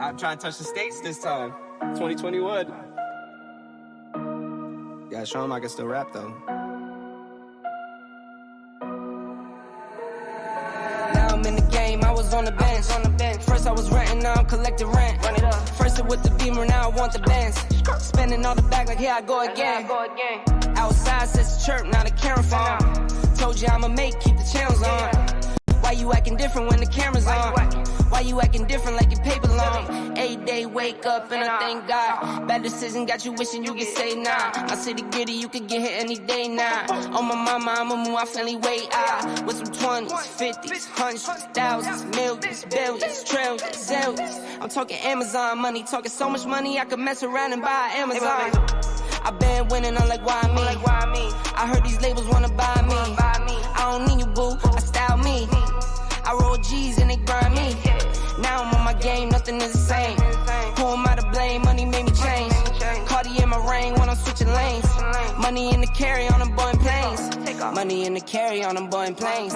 I'm trying to touch the States this time. 2021. Gotta show him I can still rap, though. Now I'm in the game, I was on the bench. First I was renting, now I'm collecting rent. Run it up. First it with the Beamer, now I want the Benz. Spending all the bag like here I go again. Outside says chirp, now the camera phone. Told you I'ma keep the channels on. Why you acting different when the camera's on? Why you acting different like your paper long? 8 day wake up and I thank God. Bad decision got you wishing you could say nah. I say the gritty, you could get hit any day now. On my mama, I'ma move my family way out. With some 20s, 50s, hundreds, thousands, millions, billions, trillions, zillions. I'm talking Amazon money, talking so much money I could mess around and buy Amazon. I been winning, I'm like, why me? I heard these labels wanna buy me. I don't need you, boo, I style me. I roll G's and they grind me. Now I'm on my game, nothing is the same. Who am I to blame? Money made me change. Cardi in my ring when I'm switching lanes. Money in the carry on them Boeing planes. Money in the carry on them Boeing planes.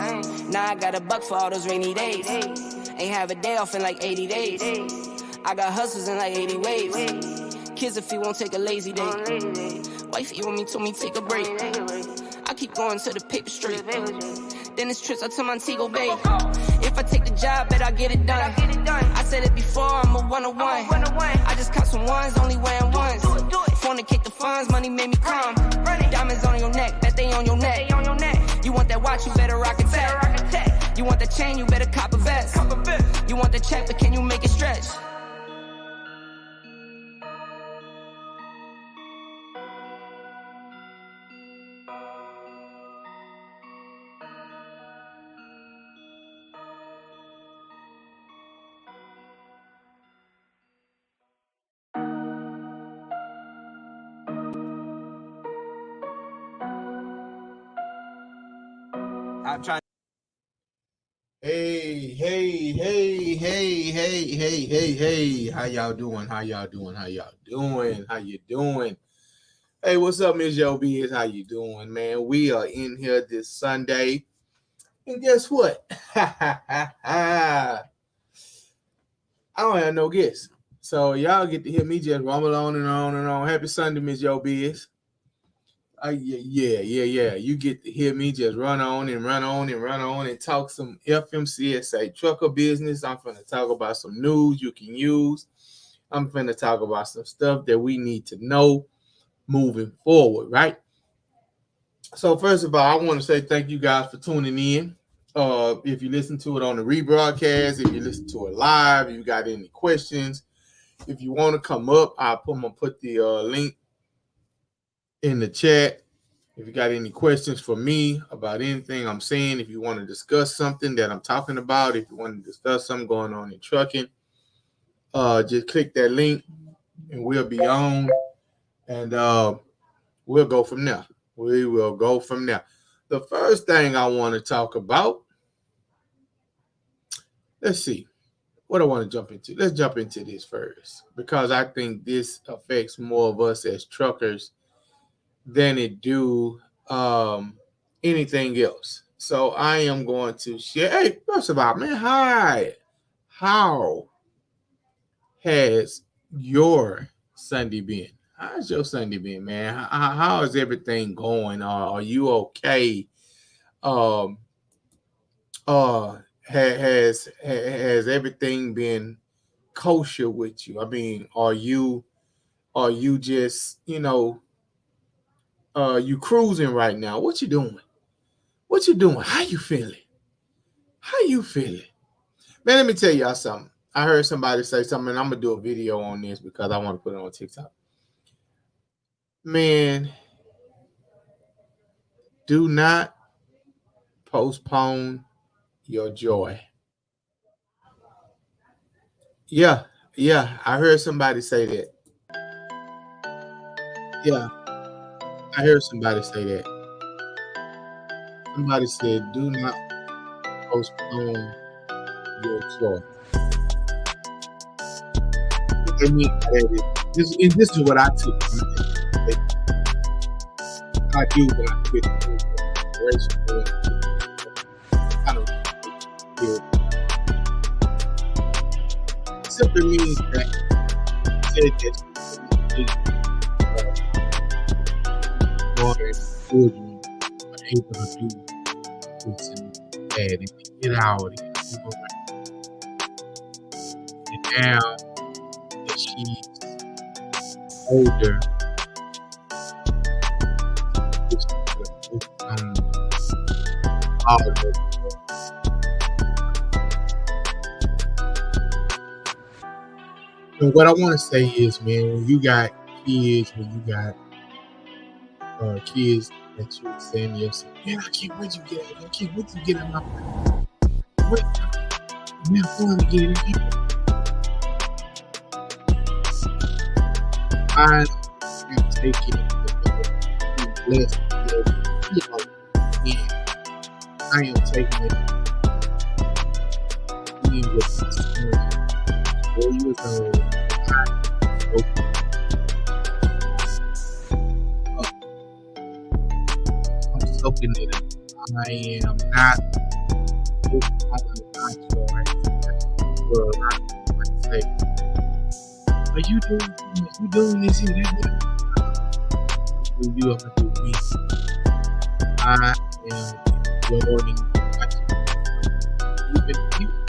Now I got a buck for all those rainy days. Ain't have a day off in like 80 days. I got hustles in like 80 ways. Kids if you won't take a lazy day. Wifey on me told me take a break. I keep going to the paper street. Then it's trips out to Montego Bay. If I take the job, bet I get it done. I said it before, I'm a one-on-one. I just caught some ones, only wearing ones. Fornicate the funds, money made me calm. Diamonds on your neck, bet they on your neck. You want that watch, you better rock a tech. You want the chain, you better cop a vest. You want the check, but can you make it stretch? I'm trying. Hey. How y'all doing? Hey, what's up, Ms. Yo Biz? How you doing, man? We are in here this Sunday. And guess what? I don't have no guests. So y'all get to hear me just rumble on and on and on. Happy Sunday, Ms. Yo Biz. Yeah. You get to hear me just run on and talk some FMCSA trucker business. I'm finna talk about some news you can use. I'm finna talk about some stuff that we need to know moving forward, right? So first of all, I want to say thank you guys for tuning in. If you listen to it on the rebroadcast, if you listen to it live, if you got any questions, if you want to come up, I'm gonna put the link in the chat. If you got any questions for me about anything I'm saying, if you want to discuss something that I'm talking about, if you want to discuss something going on in trucking, just click that link and we'll be on, and we'll go from there. We will go from there. The first thing I want to talk about, let's see what I want to jump into. Let's jump into this first, because I think this affects more of us as truckers than it do anything else. So I am going to share. Hey, first of all, man, hi. How has your Sunday been? How's your Sunday been, man? How is everything going? Are you okay? Has everything been kosher with you? I mean, are you just, you cruising right now? What you doing? How you feeling? Man, let me tell y'all something. I heard somebody say something, and I'm going to do a video on this because I want to put it on TikTok. Man, do not postpone your joy. Yeah, I heard somebody say that. Yeah, I heard somebody say that. Somebody said, do not postpone your joy. What I mean by that is, this is what I took from it. I do when I quit the I don't know. simply means that said that daughter and children are able to do this and that and get out and move around. And now that she's older, it's all of it. And what I want to say is, man, when you got kids, when you got kids that you're saying to yourself, man, I can't wait to get out. I can't wait to get in my wait. Man, I want to get in here. I am taking blessed. I am taking it. Being with my son, 4 years old. I'm soaking it up. I am not focused on my joy. Well, I say, are you doing this? You doing this and that? You have to do me. I am enjoying watching even people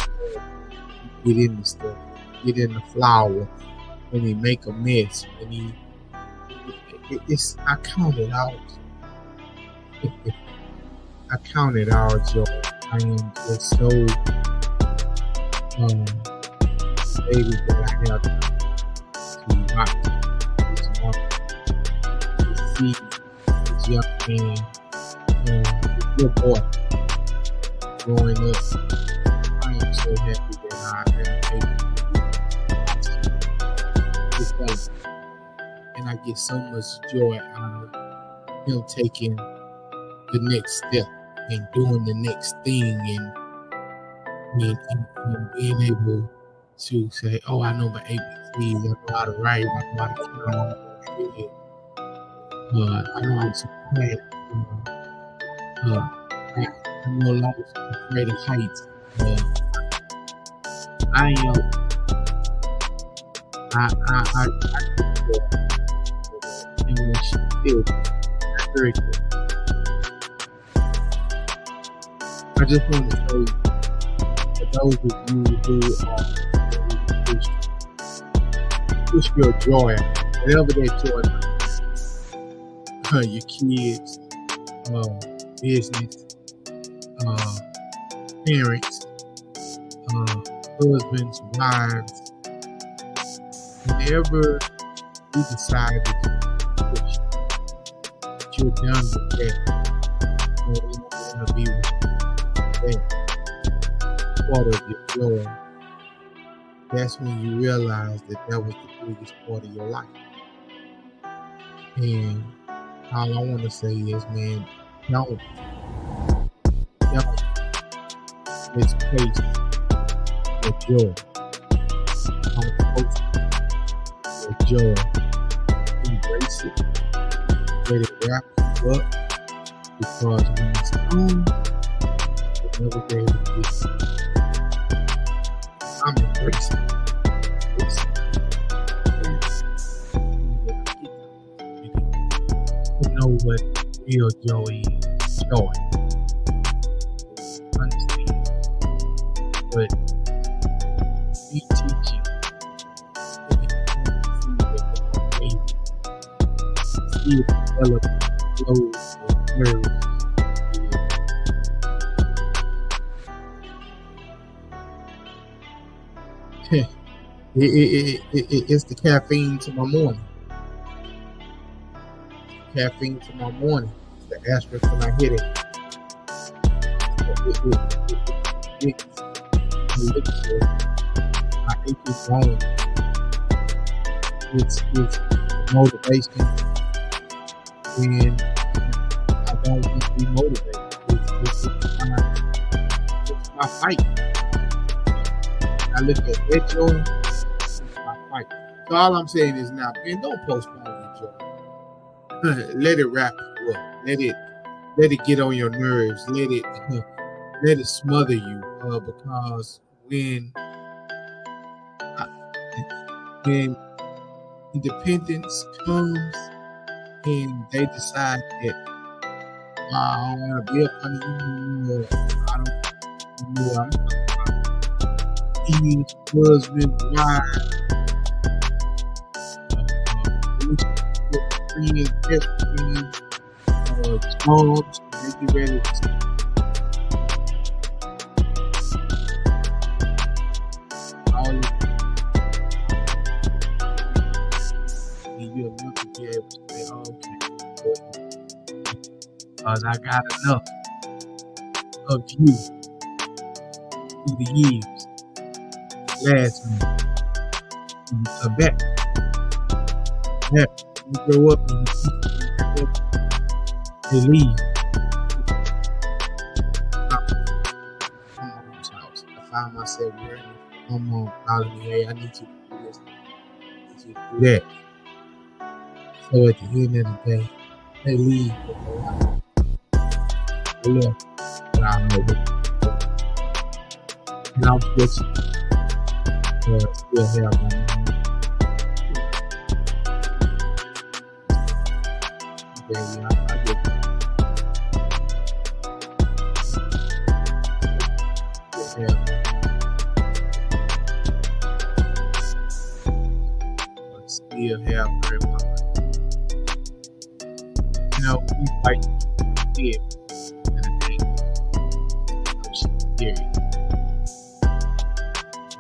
get in the stuff, get in the flour, when he make a mess, when it's I count it out. I count it all joy. I am just so maybe that I have to watch this one, to see this young man, this little boy growing up. I am so happy that I am able to this life. And I get so much joy out of him taking the next step and doing the next thing and being able to say, oh, I know my ABCs, I know how to write, I know how to count, I know how to read, I know how to spread, I know a lot of afraid of heights. I and when she feels very good. I just want to say, for those of you who are push your joy, whatever that joy is, your kids, business, parents, husbands, wives, whenever you decide that you're done with that, you don't want to be with that part of your joy, that's when you realize that was the biggest part of your life. And all I want to say is, man, don't misplace your joy. Don't post your joy. Embrace it. Let it wrap you up. Because when it's gone, you'll never be able to get it. I'm embracing it. You know what real joy is. Joy. Understand. But we teach you. See it develop flows and nerves. It's the caffeine to my morning. Caffeine to my morning. It's the aspirin for my headache. My ache is gone. It's motivation when I don't want to be motivated. It's my fight. I look at that joy, it's my fight. So all I'm saying is now, man, don't postpone your joy. Let it wrap you up. Let it get on your nerves. Let it smother you. Because when when independence comes and they decide that I don't want to be up under you, I don't know. I'm talking about husband, wife, friends, best friends, jobs, they get ready to all of and you'll never be able to say, oh, okay, because I got enough of you through the years. Last month, when you come back, yeah, you grow up and you leave. My mom's house. I found myself working. My mom calling me, hey, I need you to do this. I need you to do that. So at the end of the day, they leave. They left. But I know what. And I'm fortunate to still have my mom. Yeah, I get that. Still have her in my life. You know, we fight here and I think she's serious.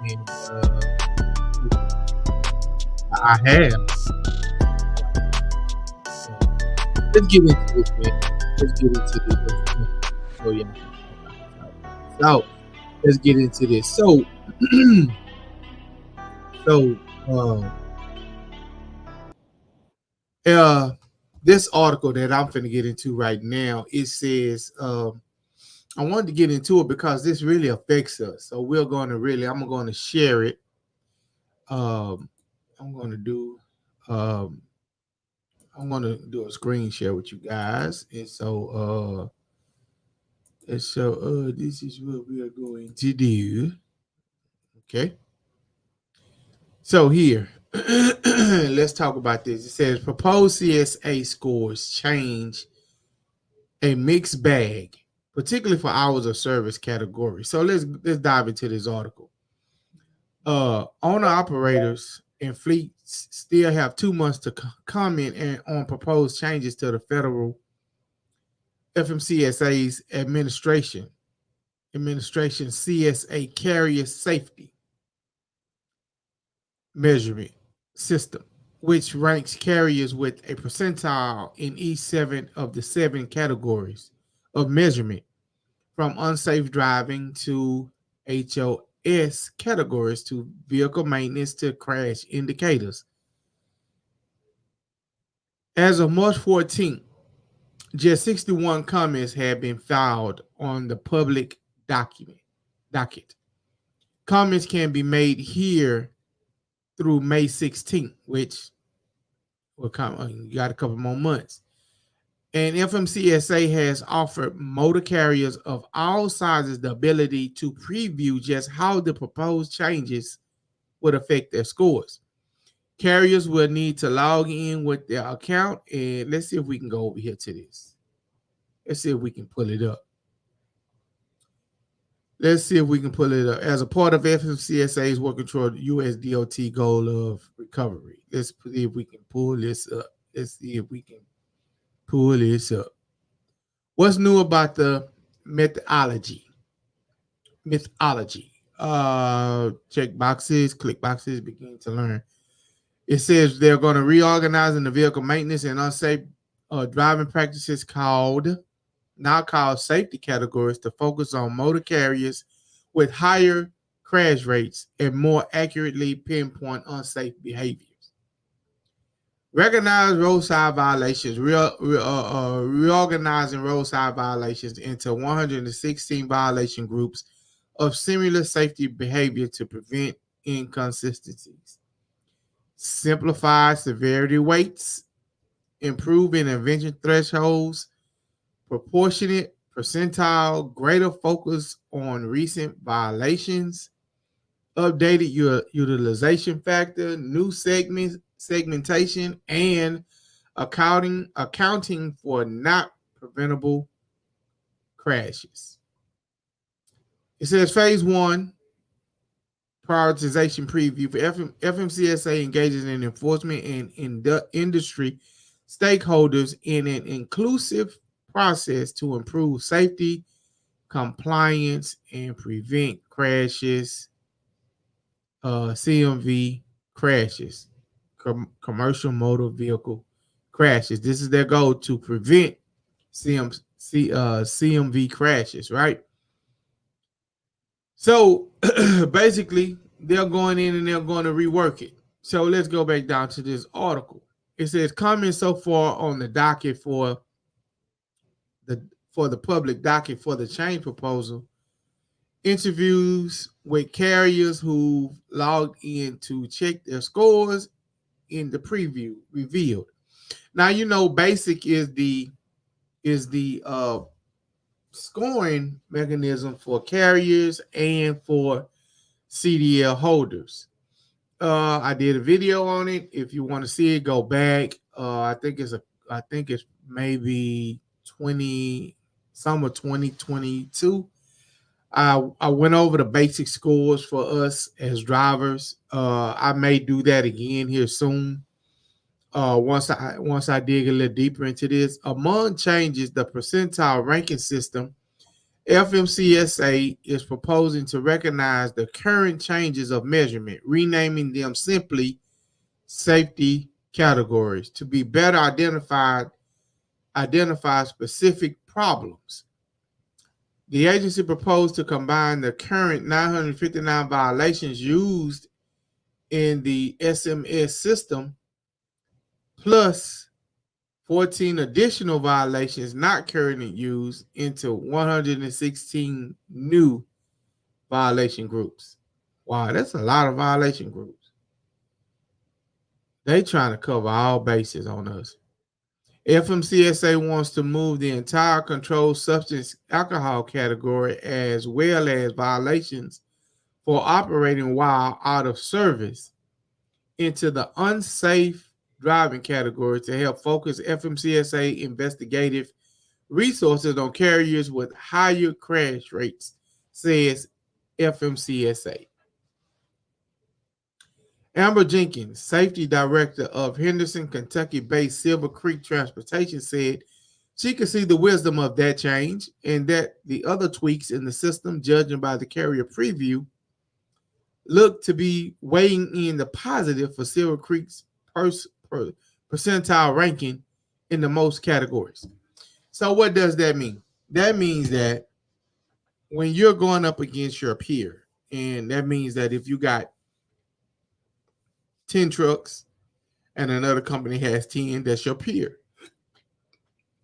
And I have. Let's get into this, man. Let's get into this. Oh yeah. So let's get into this. So this article that I'm finna get into right now, it says I wanted to get into it because this really affects us. So I'm going to share it. I'm going to do a screen share with you guys. And so this is what we are going to do. Okay. So here, let's talk about this. It says proposed CSA scores change a mixed bag, particularly for hours of service category. So let's dive into this article. Owner operators and fleets still have 2 months to comment on proposed changes to the federal FMCSA's administration CSA carrier safety measurement system, which ranks carriers with a percentile in each 7 of the 7 categories of measurement, from unsafe driving to HOS categories to vehicle maintenance to crash indicators. As of March 14th, just 61 comments have been filed on the public docket. Comments can be made here through May 16th, which will come. You got a couple more months. And FMCSA has offered motor carriers of all sizes the ability to preview just how the proposed changes would affect their scores. Carriers will need to log in with their account, and let's see if we can go over here to this. Let's see if we can pull it up. Let's see if we can pull it up. As a part of FMCSA's working toward US DOT goal of recovery. Let's see if we can pull this up. Let's see if we can pull this up. What's new about the methodology? Check boxes, click boxes, begin to learn. It says they're going to reorganize in the vehicle maintenance and unsafe driving practices now called safety categories to focus on motor carriers with higher crash rates and more accurately pinpoint unsafe behaviors. Recognize roadside violations, reorganizing roadside violations into 116 violation groups of similar safety behavior to prevent inconsistencies. Simplify severity weights, improve intervention thresholds, proportionate percentile, greater focus on recent violations, updated your utilization factor, new segmentation, and accounting for not preventable crashes. It says phase one prioritization preview for FMCSA engages in enforcement and industry stakeholders in an inclusive process to improve safety, compliance, and prevent crashes, CMV crashes, commercial motor vehicle crashes. This is their goal, to prevent CMV crashes, right? So basically, they're going in and they're going to rework it. So let's go back down to this article. It says comments so far on the docket for the public docket for the change proposal. Interviews with carriers who logged in to check their scores in the preview revealed. Now you know basic is the scoring mechanism for carriers and for CDL holders. I did a video on it. If you want to see it, go back. I think it's maybe summer 2022. I went over the basic scores for us as drivers. I may do that again here soon. Once I dig a little deeper into this. Among changes, the percentile ranking system, FMCSA is proposing to recognize the current changes of measurement, renaming them simply safety categories to be better identify specific problems. The agency proposed to combine the current 959 violations used in the SMS system plus 14 additional violations not currently used into 116 new violation groups. Wow, that's a lot of violation groups. They trying to cover all bases on us. FMCSA wants to move the entire controlled substance alcohol category as well as violations for operating while out of service into the unsafe driving category to help focus FMCSA investigative resources on carriers with higher crash rates, says FMCSA. Amber Jenkins, safety director of Henderson, Kentucky-based Silver Creek Transportation, said she could see the wisdom of that change and that the other tweaks in the system, judging by the carrier preview, look to be weighing in the positive for Silver Creek's percentile ranking in the most categories. So what does that mean? That means that when you're going up against your peer, and that means that if you got 10 trucks and another company has 10, that's your peer.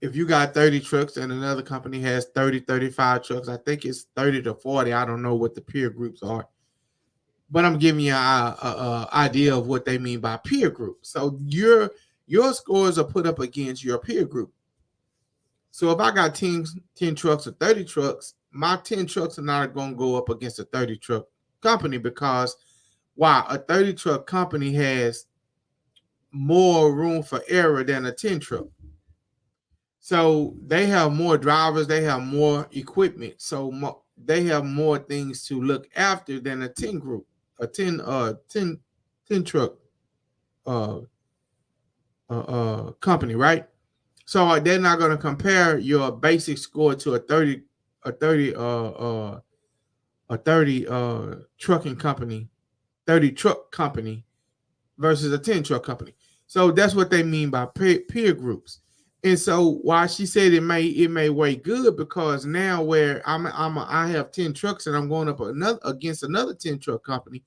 If you got 30 trucks and another company has 30, 35 trucks, I think it's 30 to 40. I don't know what the peer groups are, but I'm giving you an idea of what they mean by peer group. So your scores are put up against your peer group. So if I got 10 trucks or 30 trucks, my 10 trucks are not going to go up against a 30 truck company because while a 30 truck company has more room for error than a 10 truck. So they have more drivers, they have more equipment. So they have more things to look after than a 10 group, a 10 truck company, right? So they're not going to compare your basic score to a 30 trucking company, 30 truck company versus a 10 truck company. So that's what they mean by peer groups. And so why she said it may weigh good because now where I have 10 trucks and I'm going up against another 10 truck company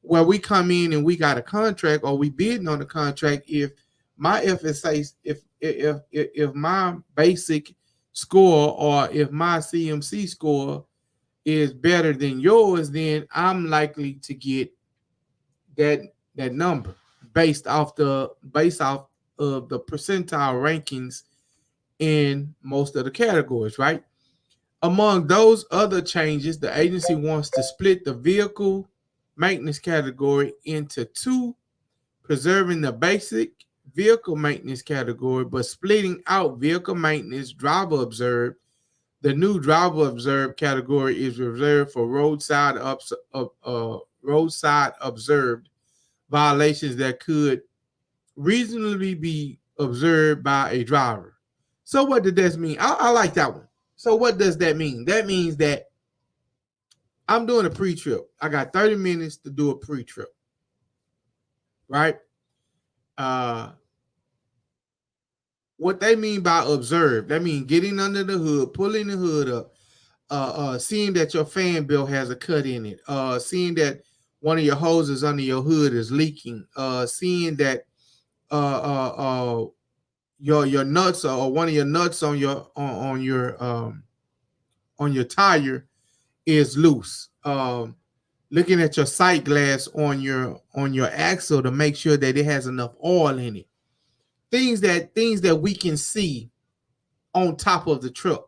where we come in and we got a contract or we bidding on the contract. If my FSA, if my basic score or if my CMC score is better than yours, then I'm likely to get that number based off of the percentile rankings in most of the categories, right? Among those other changes, the agency wants to split the vehicle maintenance category into two, preserving the basic vehicle maintenance category, but splitting out vehicle maintenance, driver observed. The new driver observed category is reserved for roadside observed violations that could reasonably be observed by a driver. So what does that mean? I like that one. So what does that mean? That means that I'm doing a pre-trip. I got 30 minutes to do a pre-trip, right? What they mean by observe, that means getting under the hood, pulling the hood up, seeing that your fan belt has a cut in it, seeing that one of your hoses under your hood is leaking, seeing that your nuts or one of your nuts on your tire is loose. Looking at your sight glass on your axle to make sure that it has enough oil in it. Things that we can see on top of the truck.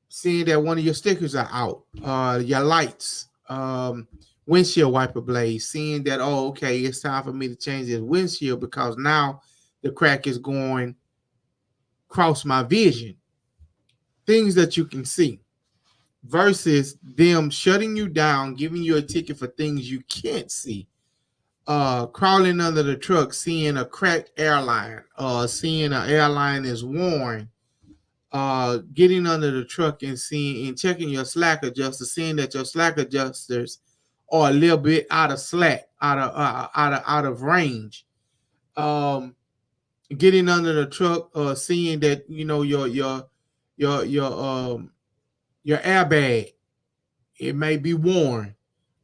Seeing that one of your stickers are out, your lights, windshield wiper blades, seeing that, oh, okay, it's time for me to change this windshield because now the crack is going across my vision. Things that you can see versus them shutting you down, giving you a ticket for things you can't see. Crawling under the truck, seeing a cracked airline, seeing an airline is worn, getting under the truck and seeing and checking your slack adjuster, seeing that your slack adjusters are a little bit out of slack, out of range. Getting under the truck, seeing that your airbag, it may be worn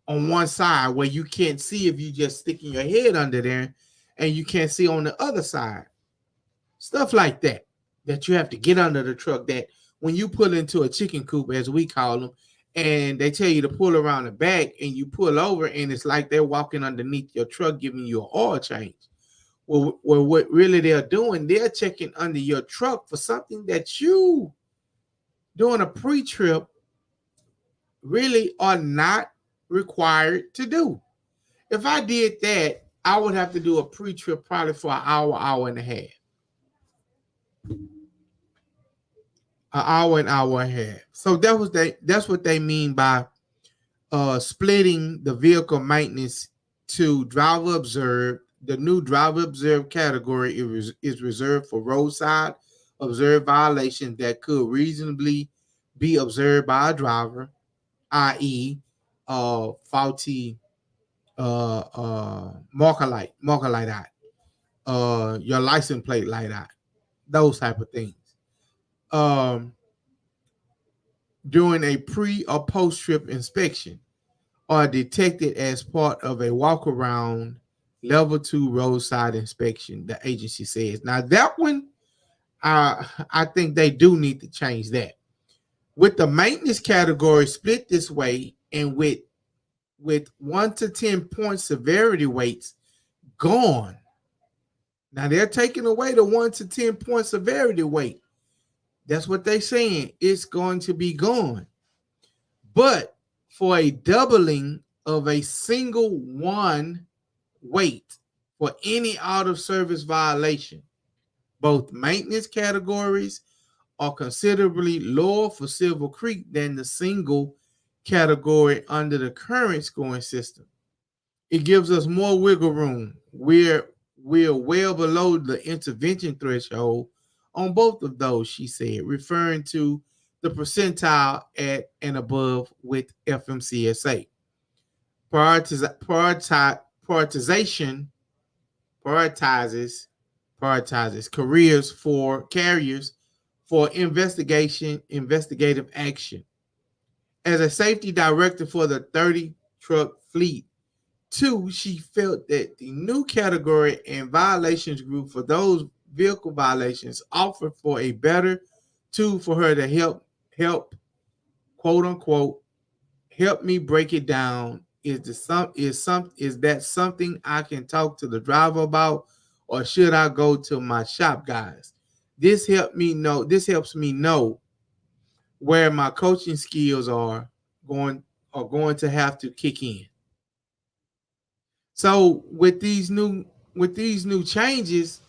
on one side where you can't see if you just sticking your head under there, and you can't see on the other side. Stuff like that you have to get under the truck, that when you pull into a chicken coop, as we call them, and they tell you to pull around the back and you pull over and it's like they're walking underneath your truck giving you an oil change. Well, what really they're doing, they're checking under your truck for something that you doing a pre-trip really are not required to do. If I did that, I would have to do a pre-trip probably for an hour and a half. An hour and a half. So that's what they mean by splitting the vehicle maintenance to driver observed. The new driver observed category is reserved for roadside observed violations that could reasonably be observed by a driver, i.e., faulty marker light out, your license plate light out, those type of things. During a pre or post trip inspection, are detected as part of a walk around level 2 roadside inspection, the agency says. Now that one, I think they do need to change that. With the maintenance category split this way, and with 1 to 10 point severity weights gone. Now they're taking away the 1 to 10 point severity weight. That's what they're saying. It's going to be gone. But for a doubling of a single 1 weight for any out of service violation, both maintenance categories are considerably lower for Silver Creek than the single category under the current scoring system. It gives us more wiggle room. We're well below the intervention threshold on both of those, she said, referring to the percentile at and above with FMCSA. Prioritizes careers for carriers for investigative action. As a safety director for the 30 truck fleet, too, she felt that the new category and violations group for those vehicle violations offered for a better tool for her to help quote unquote help me break it down. Is that something I can talk to the driver about, or should I go to my shop guys? This helps me know where my coaching skills are going are going to have to kick in. So with these new changes,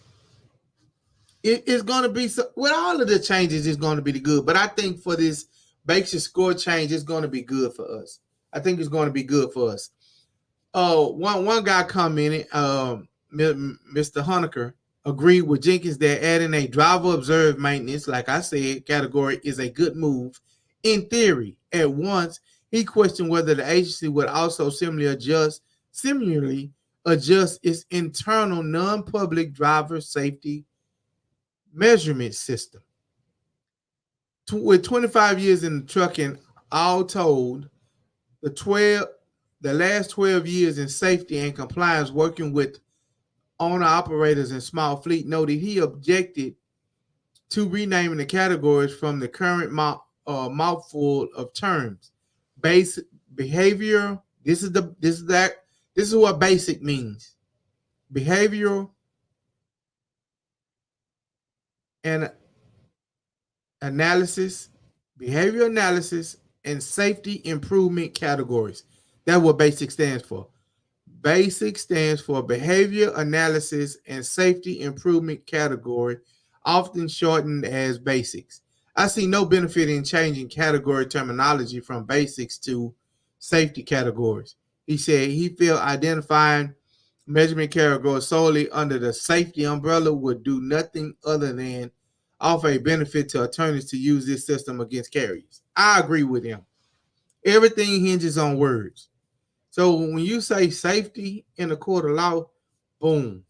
it's going to be with all of the changes, it's going to be the good. But I think for this basic score change, it's going to be good for us. I think it's going to be good for us. One guy commented, Mr. Honecker agreed with Jenkins that adding a driver observed maintenance, like I said, category is a good move. In theory, at once, he questioned whether the agency would also similarly adjust its internal non-public driver safety measurement system. With 25 years in trucking, all told, the last 12 years in safety and compliance working with owner operators and small fleet, noted he objected to renaming the categories from the current mouthful of terms. Basic behavior. This is what basic means. Behavioral and analysis, behavior analysis, and safety improvement categories. That's what BASIC stands for. BASIC stands for Behavior Analysis and Safety Improvement Category, often shortened as BASICs. I see no benefit in changing category terminology from basics to safety categories. He said he felt identifying measurement categories solely under the safety umbrella would do nothing other than offer a benefit to attorneys to use this system against carriers. I agree with him. Everything hinges on words. So when you say safety in the court of law, boom,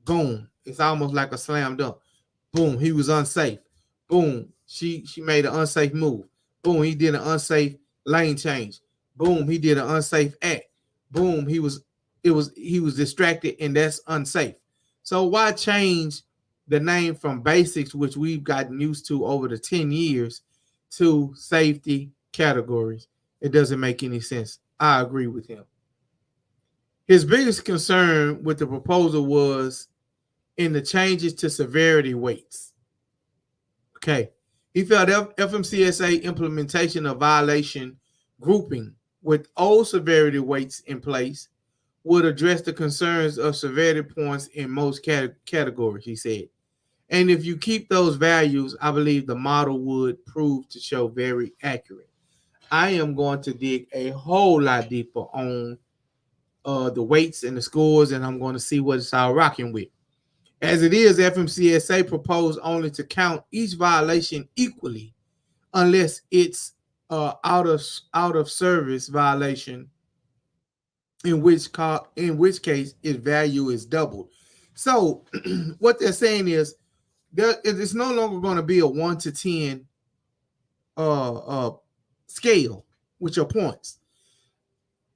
boom. It's almost like a slam dunk. Boom, he was unsafe. Boom, she made an unsafe move. Boom, he did an unsafe lane change. Boom, he did an unsafe act. Boom, he was distracted, and that's unsafe. So why change the name from basics, which we've gotten used to over the 10 years, to safety categories? It doesn't make any sense. I agree with him. His biggest concern with the proposal was in the changes to severity weights. Okay. He felt FMCSA implementation of violation grouping with old severity weights in place would address the concerns of severity points in most categories, he said. And if you keep those values, I believe the model would prove to show very accurate. I am going to dig a whole lot deeper on the weights and the scores, and I'm going to see what it's all rocking with. As it is, FMCSA proposed only to count each violation equally, unless it's out of service violation, in which case its value is doubled. So what they're saying is it's no longer going to be a 1 to 10 scale with your points.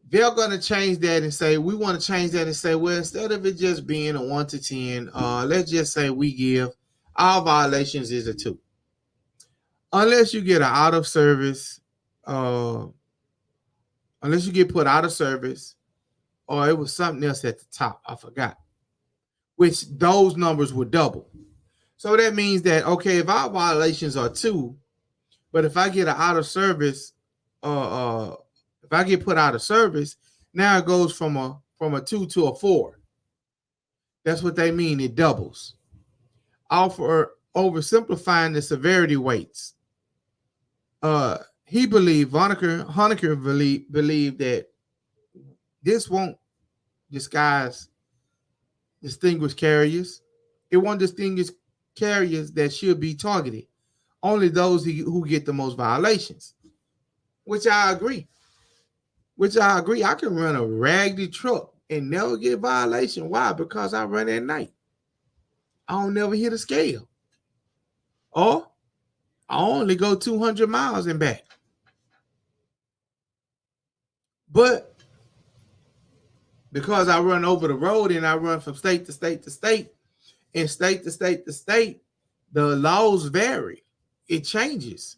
They're going to change that and say, we want to change that and say, well, instead of it just being a 1 to 10, let's just say we give all violations is a 2. Unless you get an out of service, unless you get put out of service, or it was something else at the top, I forgot, which those numbers would double. So that means that, okay, if our violations are 2, but if I get an out of service, if I get put out of service, now it goes from a 2 to a 4. That's what they mean. It doubles. Oversimplifying the severity weights. He believed, Honecker believed that this won't distinguish carriers. It won't distinguish carriers that should be targeted. Only those who get the most violations, which I agree. I can run a raggedy truck and never get a violation. Why? Because I run at night. I don't never hit a scale. Or I only go 200 miles and back. But because I run over the road and I run from state to state to state, and state to state to state, the laws vary. It changes.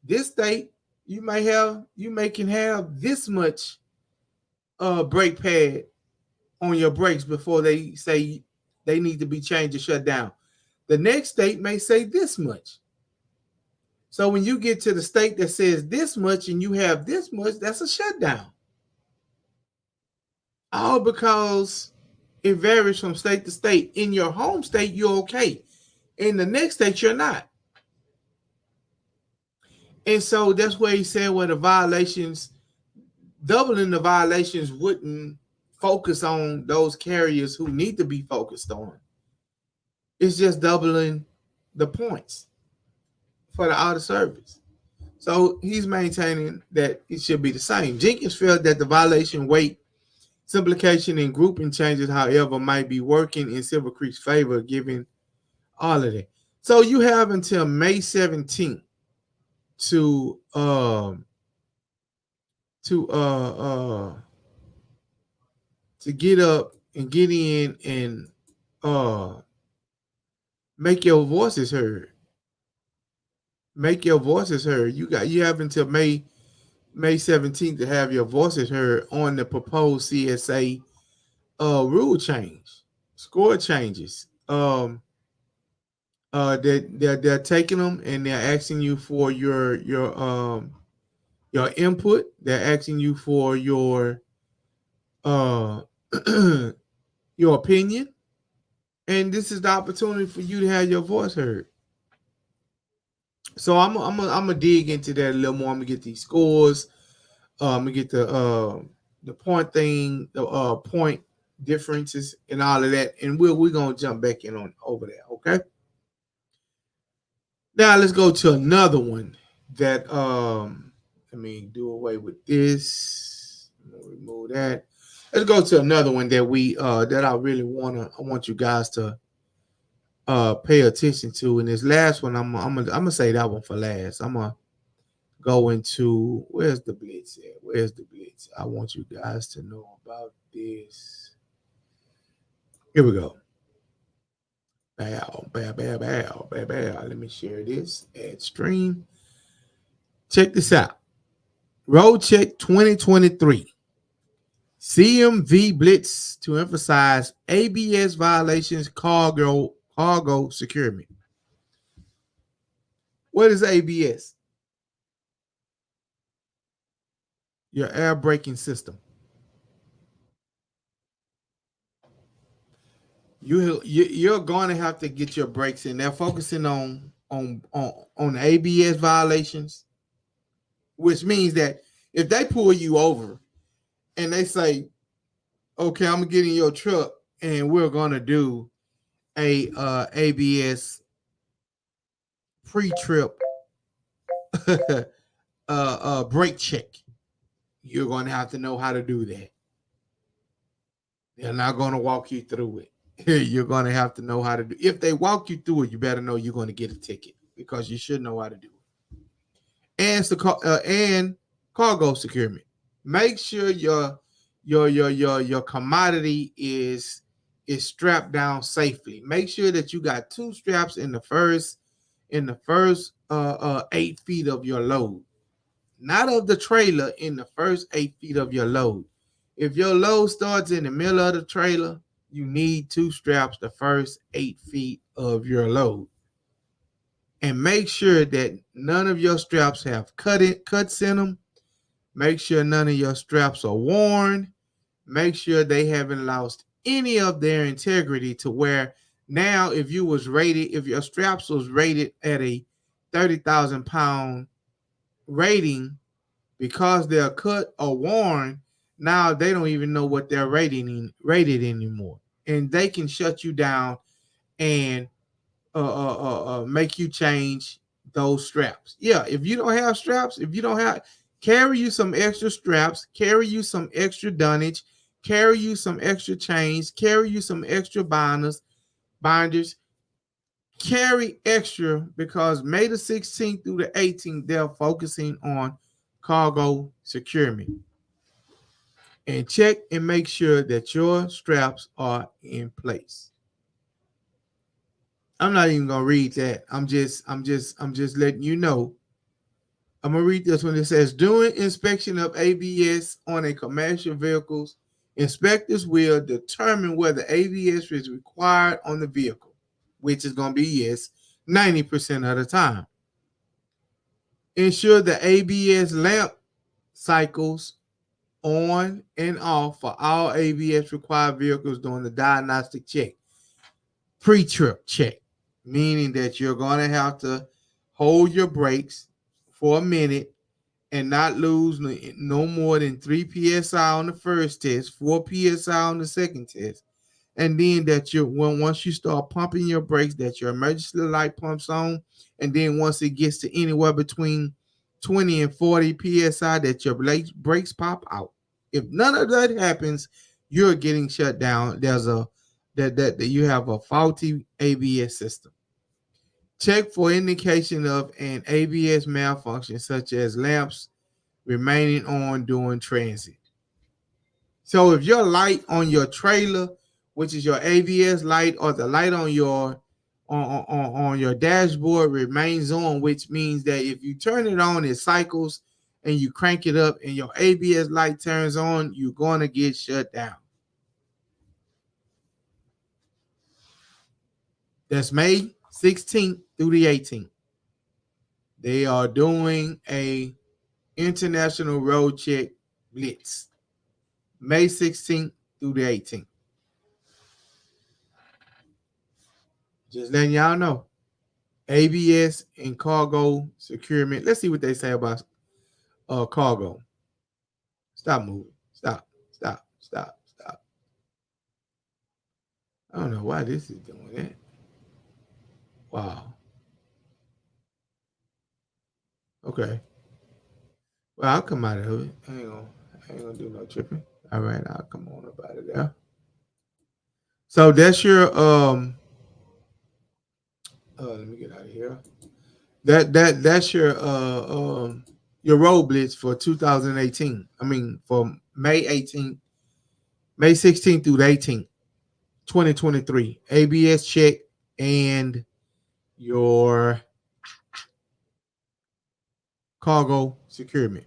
This state, you can have this much brake pad on your brakes before they say they need to be changed or shut down. The next state may say this much. So when you get to the state that says this much and you have this much, that's a shutdown. All because it varies from state to state. In your home state, you're okay. In the next state, you're not. And so that's where he said where the violations, doubling the violations wouldn't focus on those carriers who need to be focused on. It's just doubling the points for the out of service. So he's maintaining that it should be the same. Jenkins felt that the violation weight, simplification, and grouping changes, however, might be working in Silver Creek's favor, given all of that. So you have until May 17th to get up and get in and make your voices heard. Make your voices heard. You have until May 17th to have your voices heard on the proposed CSA rule change, score changes. They're taking them and they're asking you for your input. They're asking you for your your opinion, and this is the opportunity for you to have your voice heard. So I'm gonna dig into that a little more. I'm gonna get these scores. I'm gonna get the point thing, the point differences, and all of that, and we're gonna jump back in on over there. Okay. Now let's go to another one that let me do away with this. Remove that. Let's go to another one that we that I really want you guys to pay attention to. And this last one, I'm gonna say that one for last. I'm gonna go into where's the blitz at? Where's the blitz? I want you guys to know about this. Here we go. Bow. Let me share this. Add stream. Check this out. Road check 2023. CMV blitz to emphasize ABS violations, cargo securement. What is ABS? Your air braking system. You're going to have to get your brakes in. They're focusing on ABS violations, which means that if they pull you over and they say, "Okay, I'm gonna get in your truck and we're gonna do a ABS pre-trip brake check," you're going to have to know how to do that. They're not going to walk you through it. You're going to have to know how to do. If they walk you through it, you better know you're going to get a ticket because you should know how to do it. And cargo securement. Make sure your commodity is strapped down safely. Make sure that you got two straps in the first 8 feet of your load, not of the trailer, in the first 8 feet of your load. If your load starts in the middle of the trailer, you need two straps the first 8 feet of your load. And make sure that none of your straps have cuts in them. Make sure none of your straps are worn. Make sure they haven't lost any of their integrity to where now if your straps was rated at a 30,000 pound rating, because they're cut or worn, now they don't even know what they're rated anymore. And they can shut you down and make you change those straps. Yeah, if you don't have straps, carry you some extra straps, carry you some extra dunnage, carry you some extra chains, carry you some extra binders, carry extra, because May the 16th through the 18th, they're focusing on cargo securement. And check and make sure that your straps are in place. I'm not even gonna read that. I'm just letting you know. I'm gonna read this one. It says, during inspection of ABS on a commercial vehicles, inspectors will determine whether ABS is required on the vehicle, which is gonna be yes 90% of the time. Ensure the ABS lamp cycles on and off for all ABS required vehicles during the diagnostic check. Pre-trip check, meaning that you're going to have to hold your brakes for a minute and not lose no more than 3 psi on the first test, 4 psi on the second test, and then that once you start pumping your brakes, that your emergency light pumps on, and then once it gets to anywhere between 20 and 40 psi, that your brakes pop out. If none of that happens, you're getting shut down. There's a that you have a faulty ABS system. Check for indication of an ABS malfunction, such as lamps remaining on during transit. So if your light on your trailer, which is your ABS light, or the light on your dashboard remains on, which means that if you turn it on, it cycles, and you crank it up and your ABS light turns on, you're going to get shut down. That's May 16th through the 18th. They are doing a international road check blitz. May 16th through the 18th. Just letting y'all know. ABS and cargo securement. Let's see what they say about cargo. Stop moving. Stop. I don't know why this is doing that. Wow. Okay. Well, I'll come out of it. I ain't gonna do no tripping. All right, I'll come on up out of there. So that's your let me get out of here. That's your road blitz for 2018. I mean for May 18th, May 16th through the 18th, 2023. ABS check and your cargo securement.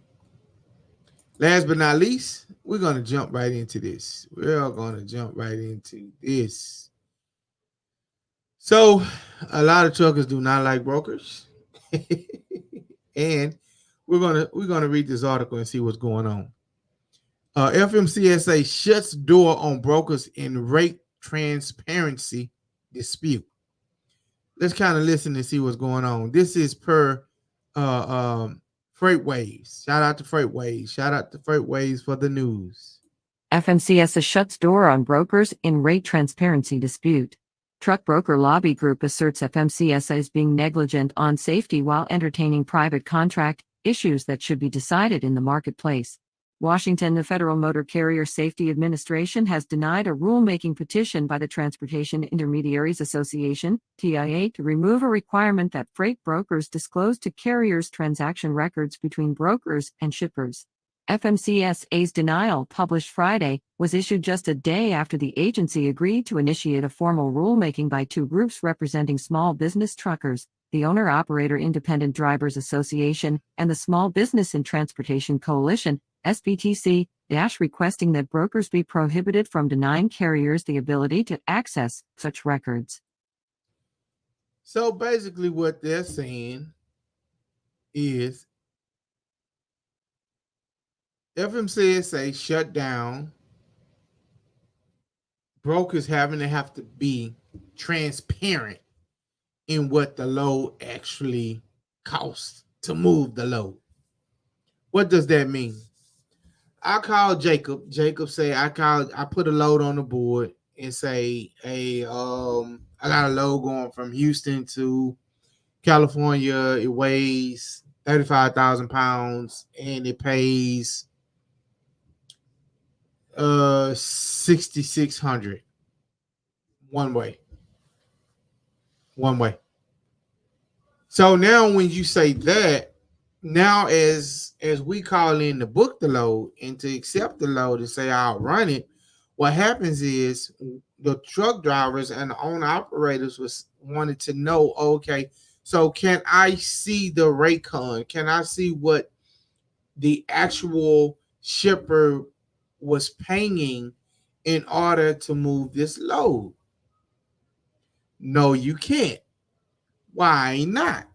Last but not least, we're going to jump right into this. So, a lot of truckers do not like brokers. And we're gonna read this article and see what's going on. FMCSA shuts door on brokers in rate transparency dispute. Let's kind of listen and see what's going on. This is per FreightWaves. Shout out to FreightWaves for the news. FMCSA shuts door on brokers in rate transparency dispute. Truck broker lobby group asserts FMCSA is being negligent on safety while entertaining private contract issues that should be decided in the marketplace. Washington, the Federal Motor Carrier Safety Administration has denied a rulemaking petition by the Transportation Intermediaries Association, TIA, to remove a requirement that freight brokers disclose to carriers transaction records between brokers and shippers. FMCSA's denial, published Friday, was issued just a day after the agency agreed to initiate a formal rulemaking by two groups representing small business truckers, the Owner-Operator Independent Drivers Association and the Small Business and Transportation Coalition, SBTC, requesting that brokers be prohibited from denying carriers the ability to access such records. So basically what they're saying is FMCSA shut down brokers having to have to be transparent in what the load actually costs to move the load. What does that mean? I call Jacob. Jacob say I put a load on the board and say, hey, I got a load going from Houston to California. It weighs 35,000 pounds and it pays $6,600 one way. So now when you say that, now as we call in to book the load and to accept the load and say I'll run it, what happens is the truck drivers and the owner operators wanted to know, okay, so can I see the rate con? Can I see what the actual shipper was paying in order to move this load? No, you can't. Why not?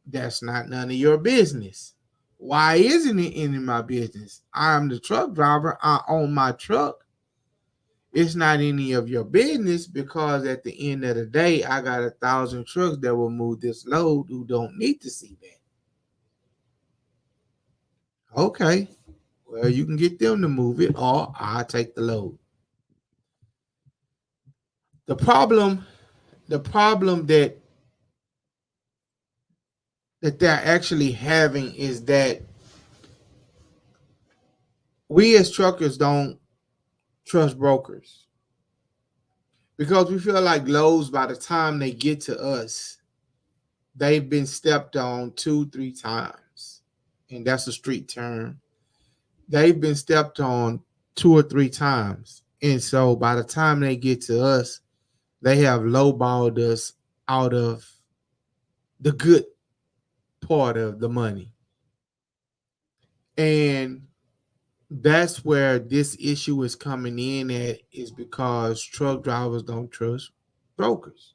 That's not none of your business. Why isn't it any of my business? I'm the truck driver. I own my truck. It's not any of your business because at the end of the day, I got 1,000 trucks that will move this load who don't need to see that. Okay, well, you can get them to move it or I'll take the load. The problem that they're actually having is that we as truckers don't trust brokers because we feel like loads by the time they get to us, they've been stepped on 2-3 times. And that's a street term. They've been stepped on 2 or 3 times. And so by the time they get to us, they have lowballed us out of the good part of the money. And that's where this issue is coming in at, is because truck drivers don't trust brokers.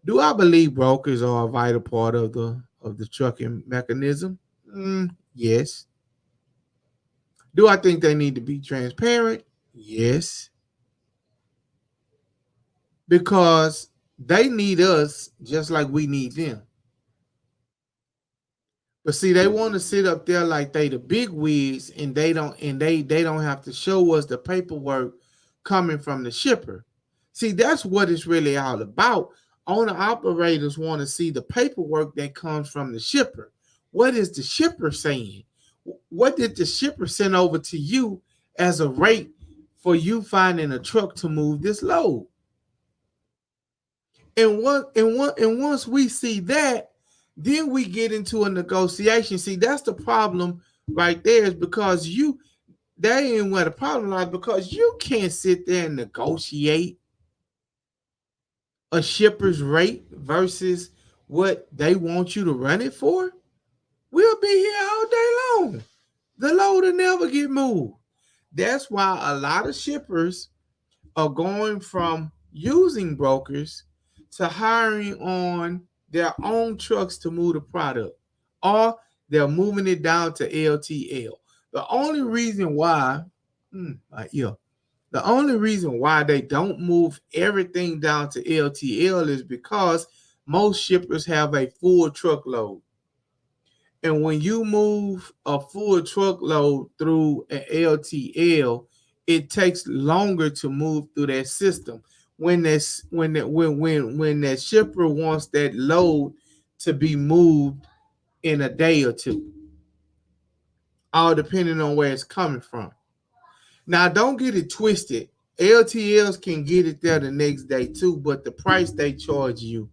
Do I believe brokers are a vital part of the trucking mechanism? Yes. Do I think they need to be transparent? Yes. Because they need us just like we need them. But see, they want to sit up there like they the big wigs, and they don't have to show us the paperwork coming from the shipper. See, that's what it's really all about. Owner operators want to see the paperwork that comes from the shipper. What is the shipper saying? What did the shipper send over to you as a rate for you finding a truck to move this load? And once we see that, then we get into a negotiation. See, that's the problem right there, is because that ain't where the problem lies, because you can't sit there and negotiate a shipper's rate versus what they want you to run it for. We'll be here all day long. The load will never get moved. That's why a lot of shippers are going from using brokers to hiring on their own trucks to move the product, or they're moving it down to LTL. The only reason why, the only reason why they don't move everything down to LTL is because most shippers have a full truckload. And when you move a full truckload through an LTL, it takes longer to move through that system. When that shipper wants that load to be moved in a day or two, all depending on where it's coming from. Now, don't get it twisted. LTLs can get it there the next day too, but the price they charge you,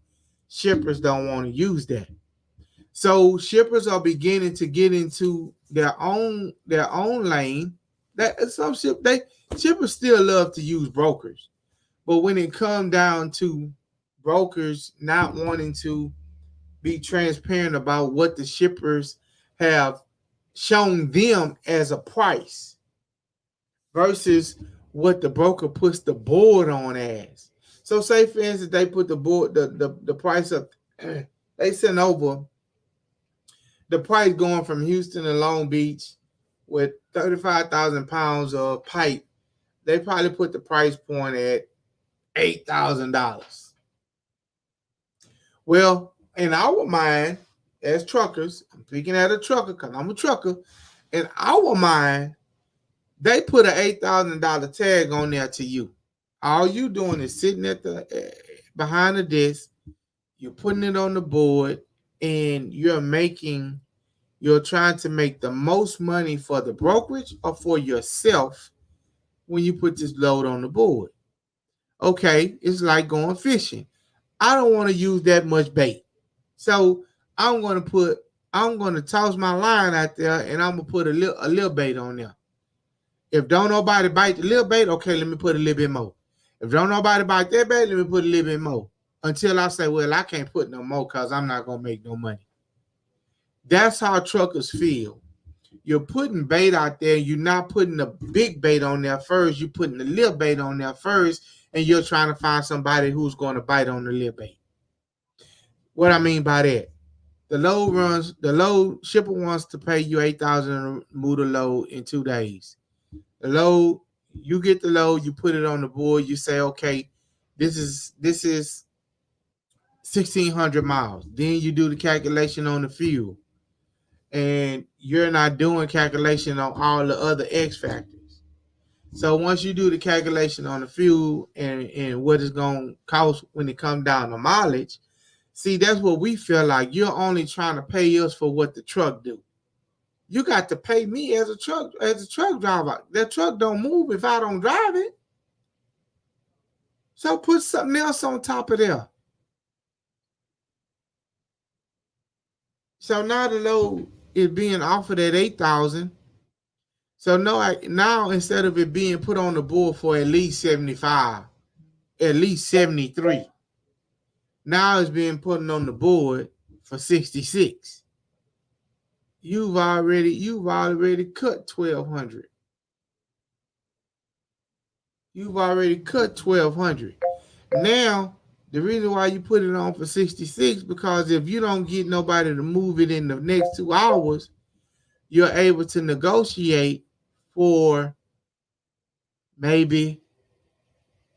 shippers don't want to use that. So shippers are beginning to get into their own lane. That shippers still love to use brokers, but when it comes down to brokers not wanting to be transparent about what the shippers have shown them as a price versus what the broker puts the board on as. So say for instance they put the board the price up, they send over the price going from Houston to Long Beach with 35,000 pounds of pipe. They probably put the price point at $8,000. Well, in our mind, as truckers, I'm speaking as a trucker because I'm a trucker. In our mind, they put an $8,000 tag on there to you. All you doing is sitting at the behind the desk. You're putting it on the board, and you're trying to make the most money for the brokerage or for yourself when you put this load on the board. Okay, it's like going fishing. I don't want to use that much bait. So I'm going to toss my line out there, and I'm going to put a little bait on there. If don't nobody bite the little bait, okay, let me put a little bit more. If don't nobody bite that bait, let me put a little bit more. Until I say, well, I can't put no more because I'm not going to make no money. That's how truckers feel. You're putting bait out there. You're not putting the big bait on there first. You're putting the little bait on there first, and you're trying to find somebody who's going to bite on the little bait. What I mean by that, The load shipper wants to pay you $8,000 to move the load in 2 days. The load, you get the load, you put it on the board, you say, okay, this is 1,600 miles. Then you do the calculation on the fuel. And you're not doing calculation on all the other X factors. So once you do the calculation on the fuel and what it's going to cost when it comes down to mileage, see, that's what we feel like. You're only trying to pay us for what the truck do. You got to pay me as a truck driver. That truck don't move if I don't drive it. So put something else on top of there. So now the load is being offered at 8,000. So now instead of it being put on the board for at least 75, at least 73, now it's being put on the board for 66. You've already cut 1,200. You've already cut 1,200. Now, the reason why you put it on for 66, because if you don't get nobody to move it in the next 2 hours, you're able to negotiate for maybe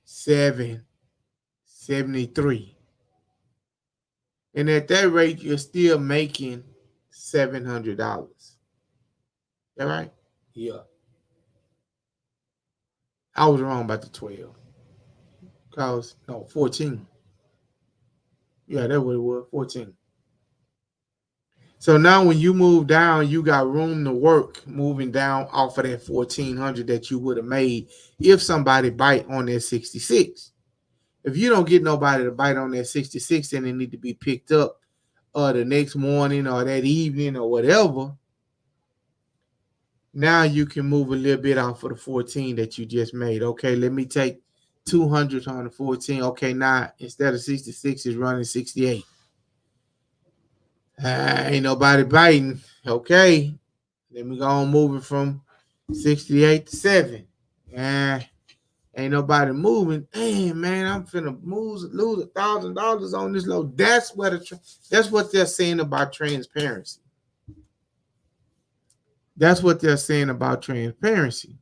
773. And at that rate, you're still making $700. All right? Yeah. I was wrong about the 12. 14. Yeah, that's what it was, 14. So now when you move down, you got room to work moving down off of that 1,400 that you would have made if somebody bite on that 66. If you don't get nobody to bite on that 66, then it need to be picked up the next morning or that evening or whatever. Now you can move a little bit off of the 14 that you just made. Okay, let me take 200 on the 14. Okay, now instead of 66, it's running 68. Ain't nobody biting. Okay, let me go on moving from 68 to 7. Ain't nobody moving. Damn, man, I'm finna lose $1,000 on this load. That's what they're saying about transparency. That's what they're saying about transparency.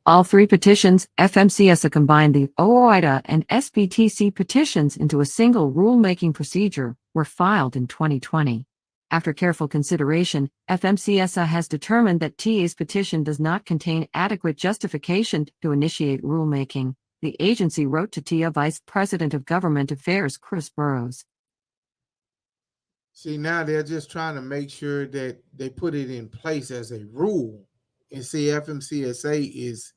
All three petitions, FMCSA combined the OOIDA and SBTC petitions into a single rulemaking procedure, were filed in 2020. After careful consideration, FMCSA has determined that TA's petition does not contain adequate justification to initiate rulemaking, the agency wrote to TIA Vice President of Government Affairs Chris Burrows. See, now they're just trying to make sure that they put it in place as a rule. And see, FMCSA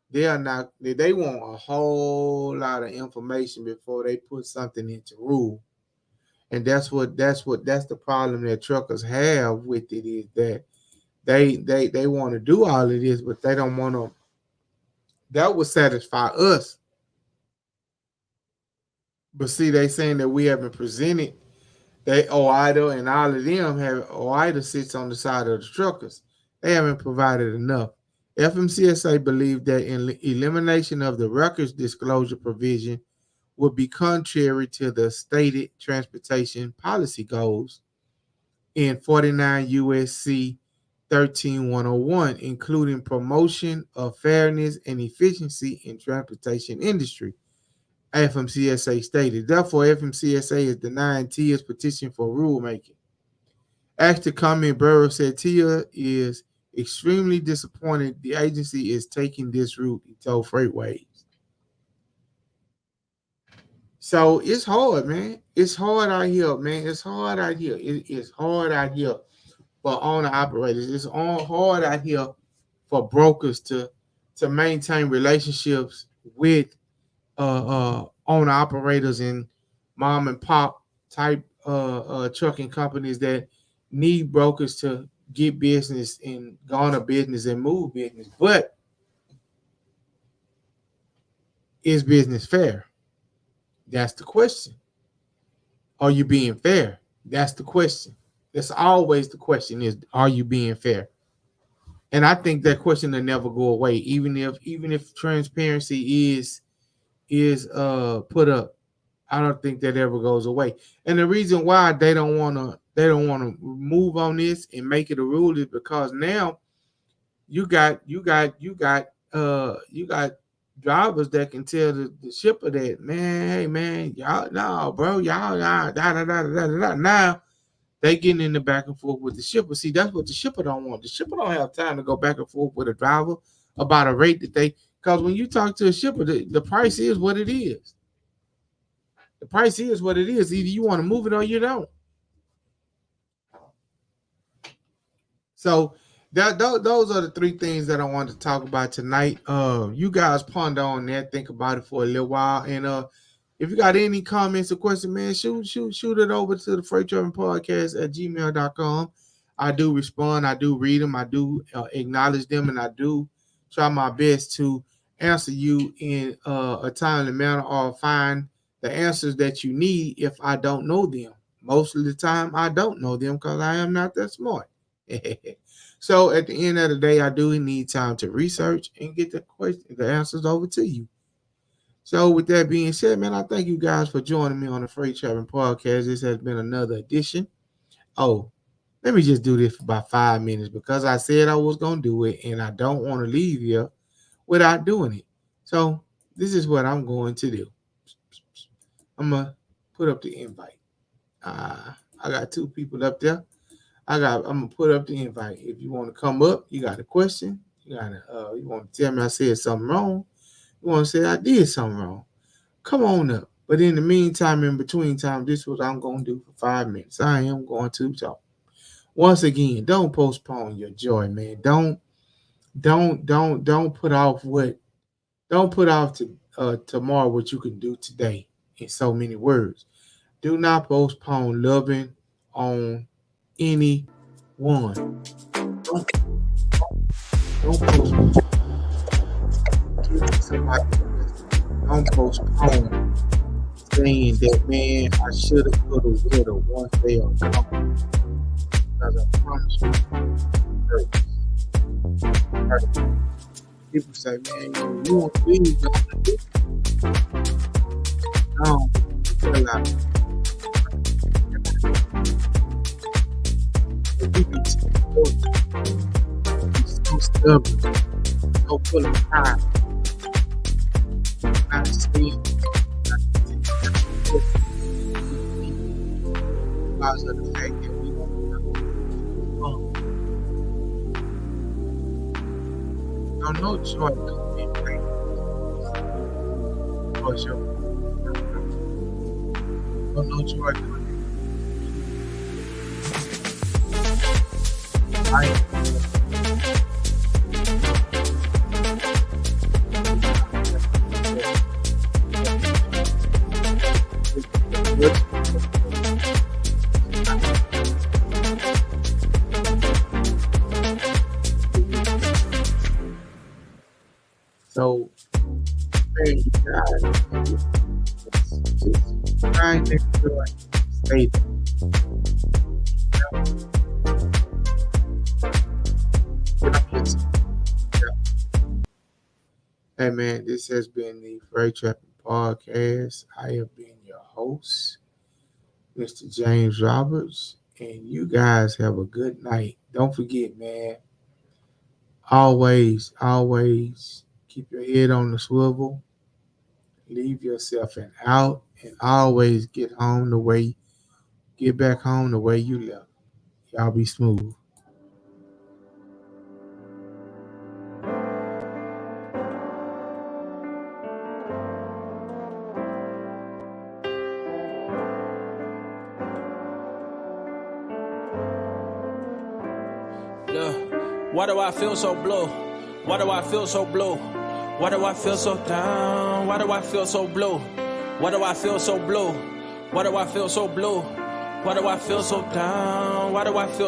they want a whole lot of information before they put something into rule. And that's the problem that truckers have with it, is that they want to do all of this, but they don't want to. That would satisfy us. But see, they saying that we haven't presented. OOIDA and all of them have. OOIDA sits on the side of the truckers. They haven't provided enough. FMCSA believed that elimination of the records disclosure provision would be contrary to the stated transportation policy goals in 49 USC 13101, including promotion of fairness and efficiency in transportation industry. FMCSA stated. Therefore, FMCSA is denying TIA's petition for rulemaking. After comment, Burrows said TIA is extremely disappointed the agency is taking this route, he told FreightWaves. So it's hard, man. It's hard out here, man. It's hard out here. It's hard out here for owner operators. It's hard out here for brokers to maintain relationships with owner operators and mom and pop type trucking companies that need brokers to get business and garner business and move business. But is business fair? That's the question. Are you being fair? That's the question. That's always the question, is, are you being fair? And I think that question will never go away, even if transparency is put up. I don't think that ever goes away. And the reason why they don't want to move on this and make it a rule is because now you got drivers that can tell the shipper that, man, hey man, y'all no, bro, y'all now they getting in the back and forth with the shipper. See, that's what the shipper don't want. The shipper don't have time to go back and forth with a driver about a rate that because when you talk to a shipper, the price is what it is. The price is what it is. Either you want to move it or you don't. So those are the three things that I wanted to talk about tonight. You guys ponder on that, think about it for a little while, and if you got any comments or questions, man, shoot it over to the Freight Trapping Podcast at gmail.com. I do respond, I do read them, I do acknowledge them, and I do try my best to answer you in a timely manner or find the answers that you need if I don't know them. Most of the time, I don't know them because I am not that smart. So at the end of the day, I do need time to research and get the answers over to you. So with that being said, man, I thank you guys for joining me on the Freight Trapping Podcast. This has been another edition. Oh, let me just do this for about 5 minutes because I said I was going to do it, and I don't want to leave here without doing it. So this is what I'm going to do. I'm going to put up the invite. I got 2 people up there. I'm going to put up the invite. If you want to come up, you got a question, you want to tell me I said something wrong, you want to say I did something wrong, come on up. But in the meantime, in between time, this is what I'm going to do for 5 minutes. I am going to talk. Once again, don't postpone your joy, man. Don't put off to tomorrow what you can do today. In so many words, do not postpone loving on anyone. Don't postpone. Don't postpone saying that, man, I should have, could have, would have once they are gone. Because I promise you, it hurts. People say, man, you want to leave, no, tell out. You can so stubborn, so full of pride, not seeing, because of the fact that we don't know joy could be great. Because you're don't know joy could be. So, man, you guys, just try and enjoy, stay there. Hey man, this has been the Freight Trapping Podcast. I have been your host, Mr. James Roberts, and you guys have a good night. Don't forget, man, always keep your head on the swivel, leave yourself an out, and always get back home the way you left. Y'all be smooth. Why do I feel so blue? Why do I feel so blue? Why do I feel so down? Why do I feel so blue? Why do I feel so blue? Why do I feel so blue? Why do I feel so down? Why do I feel